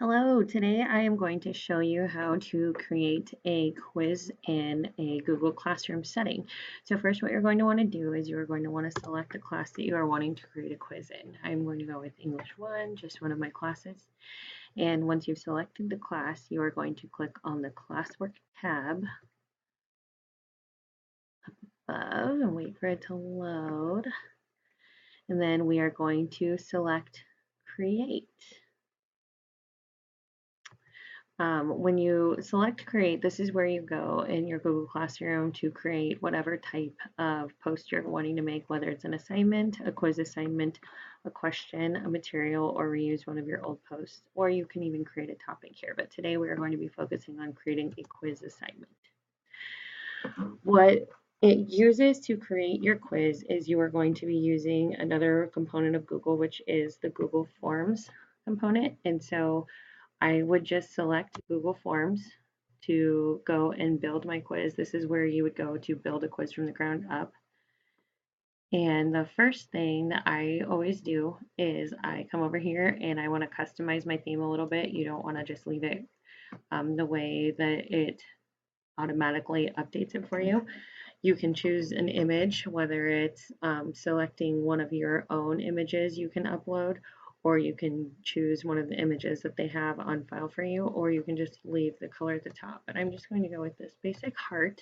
Hello, today I am going to show you how to create a quiz in a Google Classroom setting. So first what you're going to want to do is you're going to want to select the class that you are wanting to create a quiz in. I'm going to go with English 1, just one of my classes. And once you've selected the class, you are going to click on the Classwork tab above and wait for it to load. And then we are going to select Create. When you select create, this is where you go in your Google Classroom to create whatever type of post you're wanting to make, whether it's an assignment, a quiz assignment, a question, a material, or reuse one of your old posts, or you can even create a topic here. But today we are going to be focusing on creating a quiz assignment. What it uses to create your quiz is you are going to be using another component of Google, which is the Google Forms component. And so I would just select Google Forms to go and build my quiz. This is where you would go to build a quiz from the ground up. And the first thing that I always do is I come over here and I want to customize my theme a little bit. You don't want to just leave it the way that it automatically updates it for you. You can choose an image, whether it's selecting one of your own images you can upload, or you can choose one of the images that they have on file for you, or you can just leave the color at the top. But I'm just going to go with this basic heart.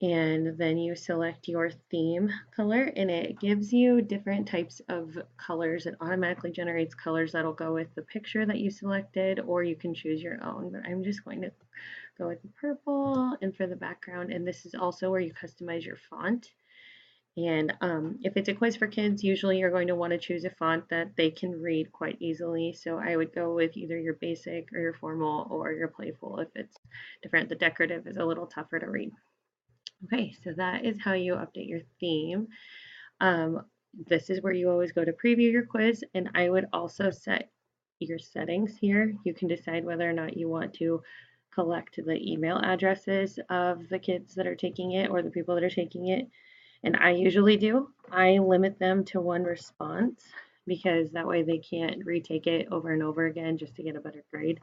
And then you select your theme color, and it gives you different types of colors. It automatically generates colors that'll go with the picture that you selected, or you can choose your own. But I'm just going to go with the purple and for the background. And this is also where you customize your font. And if it's a quiz for kids, usually you're going to want to choose a font that they can read quite easily. So I would go with either your basic or your formal or your playful if it's different. The decorative is a little tougher to read. Okay, so that is how you update your theme. Um, this is where you always go to preview your quiz, and I would also set your settings here. You can decide whether or not you want to collect the email addresses of the kids that are taking it or the people that are taking it. And I usually do. I limit them to one response because that way they can't retake it over and over again just to get a better grade.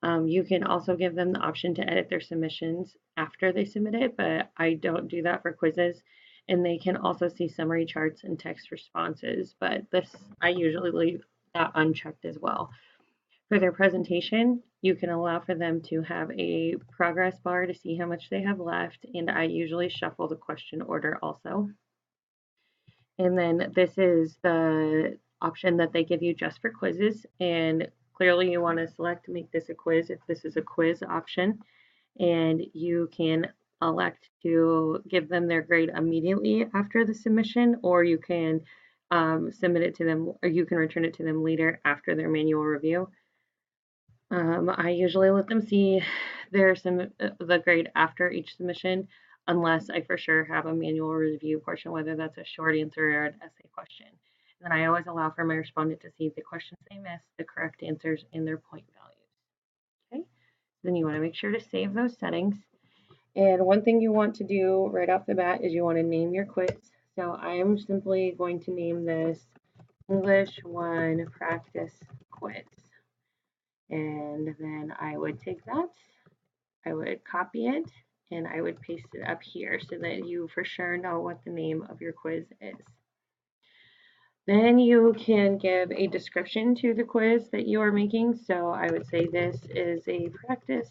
You can also give them the option to edit their submissions after they submit it, but I don't do that for quizzes. And they can also see summary charts and text responses, but this I usually leave that unchecked as well. For their presentation, you can allow for them to have a progress bar to see how much they have left, and I usually shuffle the question order also. And then this is the option that they give you just for quizzes. And clearly you want to select make this a quiz if this is a quiz option. And you can elect to give them their grade immediately after the submission, or you can submit it to them, or you can return it to them later after their manual review. I usually let them see the grade after each submission, unless I for sure have a manual review portion, whether that's a short answer or an essay question. And then I always allow for my respondent to see the questions they missed, the correct answers, and their point values. Okay, then you want to make sure to save those settings. And one thing you want to do right off the bat is you want to name your quiz. So I am simply going to name this English 1 Practice Quiz. And then I would take that, I would copy it, and I would paste it up here so that you for sure know what the name of your quiz is. Then you can give a description to the quiz that you are making. So I would say this is a practice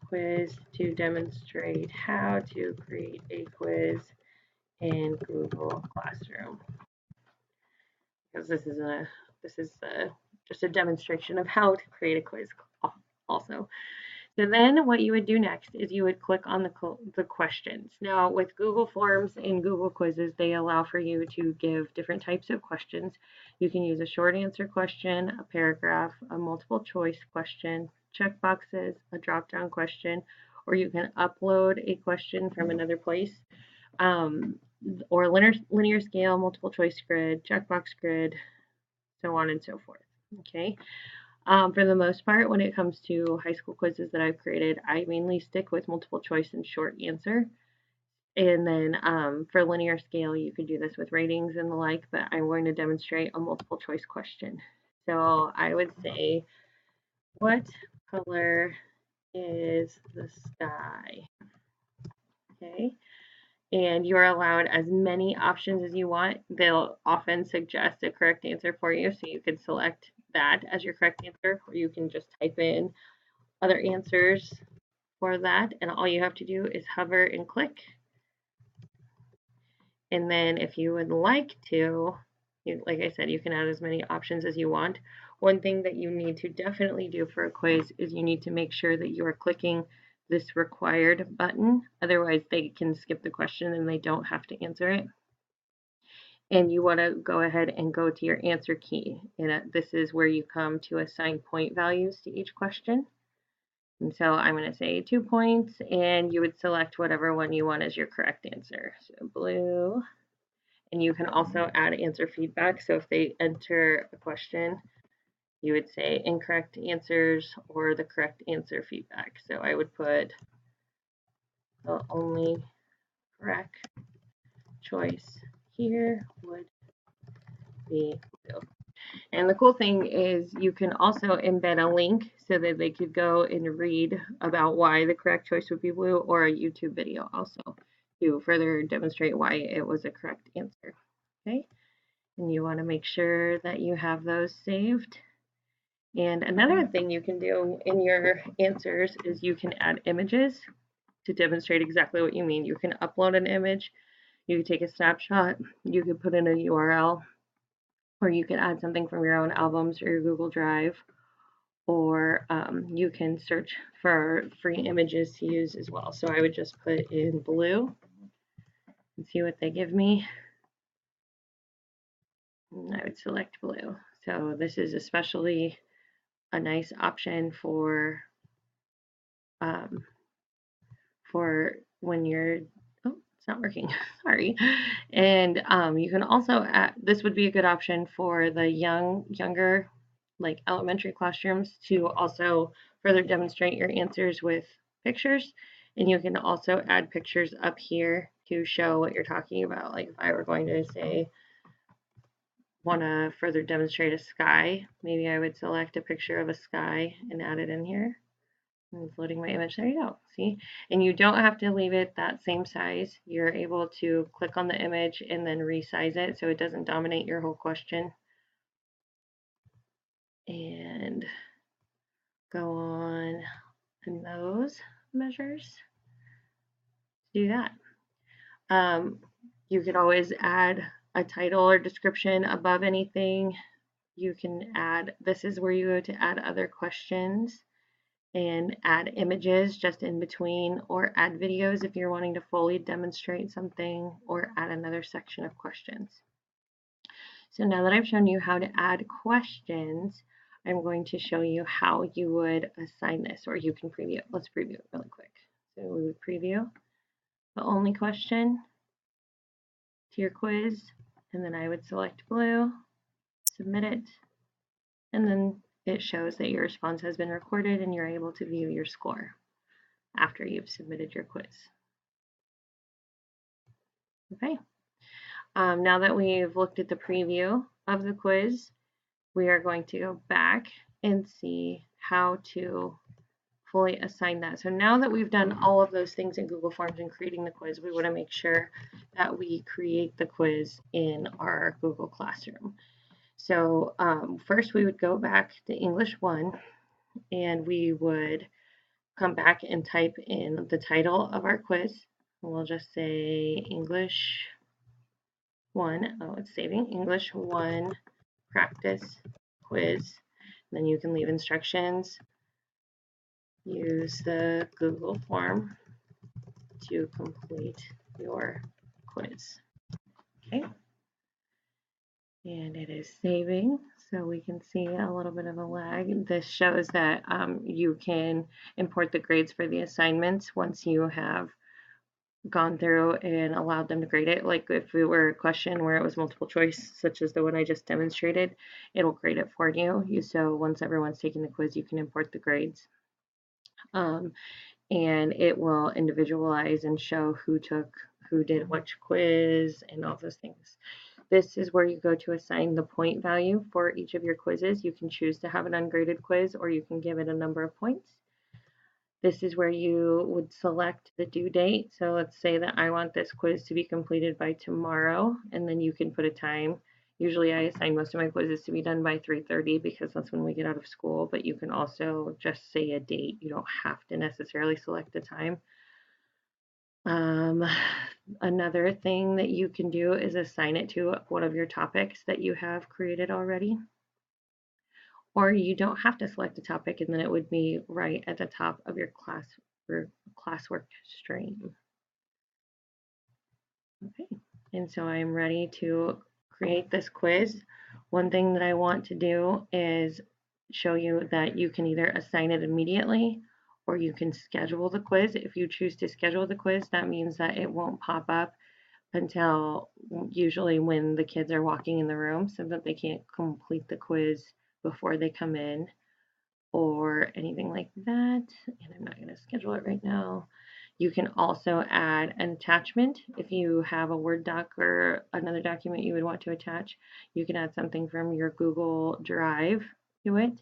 quiz to demonstrate how to create a quiz in Google Classroom. Because this is just a demonstration of how to create a quiz also. So then what you would do next is you would click on the questions. Now with Google Forms and Google Quizzes, they allow for you to give different types of questions. You can use a short answer question, a paragraph, a multiple choice question, checkboxes, a drop-down question, or you can upload a question from another place, or linear scale, multiple choice grid, checkbox grid, so on and so forth. Okay. For the most part, when it comes to high school quizzes that I've created, I mainly stick with multiple choice and short answer. And then for linear scale, you could do this with ratings and the like, but I'm going to demonstrate a multiple choice question. So I would say, what color is the sky? Okay. And you're allowed as many options as you want. They'll often suggest a correct answer for you, so you could select that as your correct answer, or you can just type in other answers for that, and all you have to do is hover and click. And then if you would like to, like I said, you can add as many options as you want. One thing that you need to definitely do for a quiz is you need to make sure that you are clicking this required button. Otherwise, they can skip the question and they don't have to answer it. And you want to go ahead and go to your answer key. And this is where you come to assign point values to each question. And so I'm going to say 2 points, and you would select whatever one you want as your correct answer. So blue. And you can also add answer feedback. So if they enter a question, you would say incorrect answers or the correct answer feedback. So I would put the only correct choice here would be blue. And the cool thing is you can also embed a link so that they could go and read about why the correct choice would be blue, or a YouTube video also to further demonstrate why it was a correct answer. Okay, and you want to make sure that you have those saved. And another thing you can do in your answers is you can add images to demonstrate exactly what you mean. You can upload an image, you can take a snapshot, you can put in a URL, or you can add something from your own albums or your Google Drive, or you can search for free images to use as well. So I would just put in blue and see what they give me. And I would select blue. So this is especially a nice option um, for when you're, oh, it's not working, sorry. And you can also add, this would be a good option for the younger, like elementary classrooms, to also further demonstrate your answers with pictures. And you can also add pictures up here to show what you're talking about. Like if I were going to say, want to further demonstrate a sky, maybe I would select a picture of a sky and add it in here. It's loading my image. There you go. See? And you don't have to leave it that same size. You're able to click on the image and then resize it so it doesn't dominate your whole question. And go on in those measures. Do that. You could always add a title or description above anything. You can add, this is where you go to add other questions and add images just in between, or add videos if you're wanting to fully demonstrate something, or add another section of questions. So now that I've shown you how to add questions, I'm going to show you how you would assign this, or you can preview it. Let's preview it really quick. So we would preview the only question to your quiz, and then I would select blue, submit it, and then it shows that your response has been recorded and you're able to view your score after you've submitted your quiz. Okay, now that we've looked at the preview of the quiz, we are going to go back and see how to fully assign that. So now that we've done all of those things in Google Forms and creating the quiz, we want to make sure that we create the quiz in our Google Classroom. So first we would go back to English 1, and we would come back and type in the title of our quiz. We'll just say English 1. Oh, it's saving. English 1 practice quiz. Then you can leave instructions. Use the Google form to complete your quiz. Okay. And it is saving, so we can see a little bit of a lag. This shows that you can import the grades for the assignments once you have gone through and allowed them to grade it. Like if it were a question where it was multiple choice, such as the one I just demonstrated, it'll grade it for you. So once everyone's taking the quiz, you can import the grades. And it will individualize and show who did which quiz and all those things. This is where you go to assign the point value for each of your quizzes. You can choose to have an ungraded quiz or you can give it a number of points. This is where you would select the due date. So let's say that I want this quiz to be completed by tomorrow, and then you can put a time. Usually I assign most of my quizzes to be done by 3:30 because that's when we get out of school, but you can also just say a date. You don't have to necessarily select a time. Um, Another thing that you can do is assign it to one of your topics that you have created already. Or you don't have to select a topic and then it would be right at the top of your class or classwork stream. Okay, and so I'm ready to create this quiz. One thing that I want to do is show you that you can either assign it immediately or you can schedule the quiz. If you choose to schedule the quiz, that means that it won't pop up until usually when the kids are walking in the room so that they can't complete the quiz before they come in or anything like that. And I'm not going to schedule it right now. You can also add an attachment. If you have a Word doc or another document you would want to attach, you can add something from your Google Drive to it.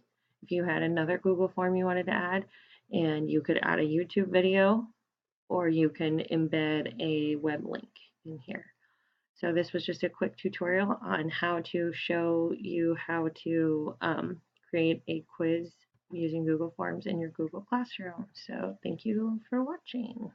If you had another Google form you wanted to add, and you could add a YouTube video, or you can embed a web link in here. So this was just a quick tutorial on how to show you how to create a quiz using Google Forms in your Google Classroom. So thank you for watching.